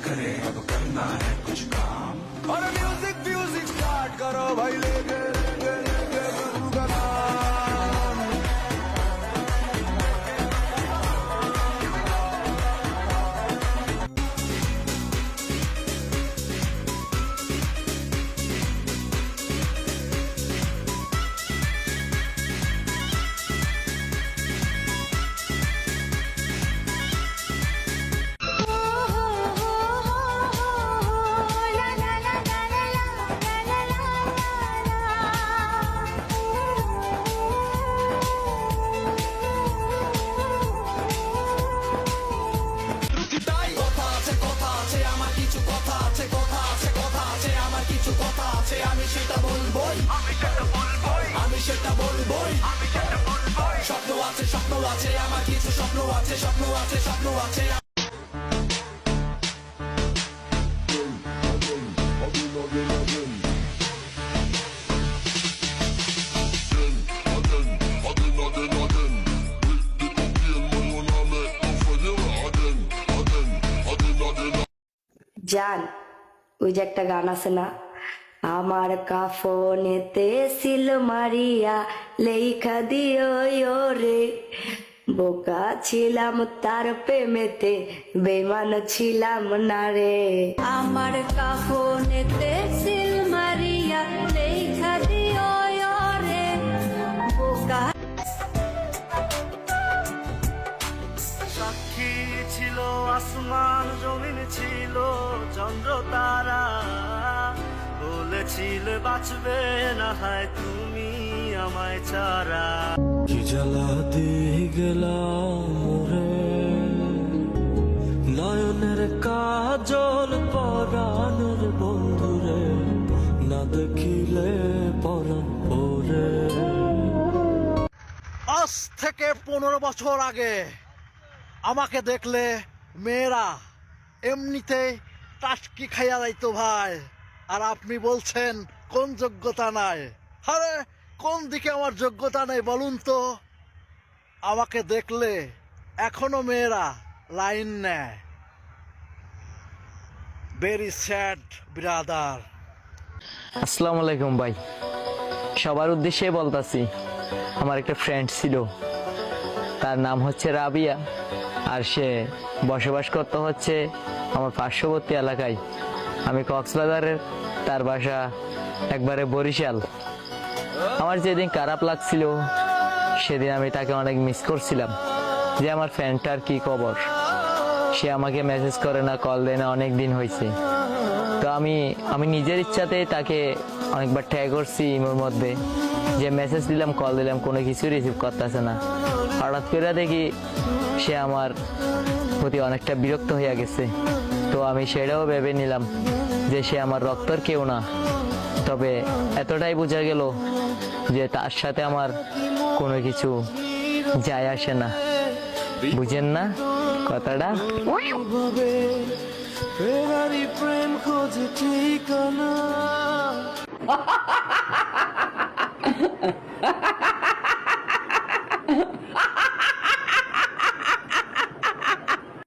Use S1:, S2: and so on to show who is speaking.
S1: करे अब करना है कुछ काम। और म्यूजिक म्यूजिक स्टार्ट करो भाई, लेके लेके लेके गुरु का नाम।
S2: জান, ওই যে একটা গান আছে না, আমার কাফনেতে সিল মারিয়া লেখা দিও রে, বোকা ছিলাম তার প্রেমেতে বেমান ছিলাম না রে। আমার কাফনেতে সিল মারিয়া লেখা দিও রে, বোকা।
S3: সাক্ষী ছিল আসমান, জমিন ছিল চন্দ্র তারা, বলেছিলে বাঁচবে না হয় তুমি আমায় ছাড়া। কি জ্বালা দিয়ে গেলাম মোরে, নয়নের কাজল পরাণের বন্ধুরে, না দেখিলে পরাণ ওরে। আজ থেকে 15 বছর আগে আমাকে দেখলে মেয়েরা এমনিতেই টাটকি খাইয়া যাইতো ভাই, আর আপনি বলছেন কোন যোগ্যতা নাই। আরে কোন দিকে আমার যোগ্যতা নেই বলুন তো? আমাকে দেখলে এখনো মেয়েরা লাইন নেয়। Very sad brother.
S4: আসসালামু আলাইকুম ভাই, সবার উদ্দেশ্যে বলতাছি, আমার একটা ফ্রেন্ড ছিল, তার নাম হচ্ছে রাবিয়া, আর সে বসবাস করতে হচ্ছে আমার পার্শ্ববর্তী এলাকায়। আমি কক্সবাজারের, তার বাসা একবারে বরিশাল। আমার যেদিন খারাপ লাগছিল সেদিন আমি তাকে অনেক মিস করছিলাম, যে আমার ফ্রেন্ডটার কি খবর। সে আমাকে মেসেজ করে না, কল দেয় না, অনেক দিন হয়েছে। তো আমি নিজের ইচ্ছাতেই তাকে অনেকবার ট্রাই করছি ইমোর মধ্যে, যে মেসেজ দিলাম, কল দিলাম, কোনো কিছু রিসিভ করতেছে না। হঠাৎ করে দেখি সে আমার প্রতি অনেকটা বিরক্ত হয়ে গেছে। তো আমি সেটাও ভেবে নিলাম যে সে আমার রক্তর কেউ না, তবে এতটাই বোঝা গেল যে তার সাথে আমার কোনো কিছু যায় আসে না। বুঝেন না কথাটা?
S3: প্রেম খোঁজে ঠিকানা।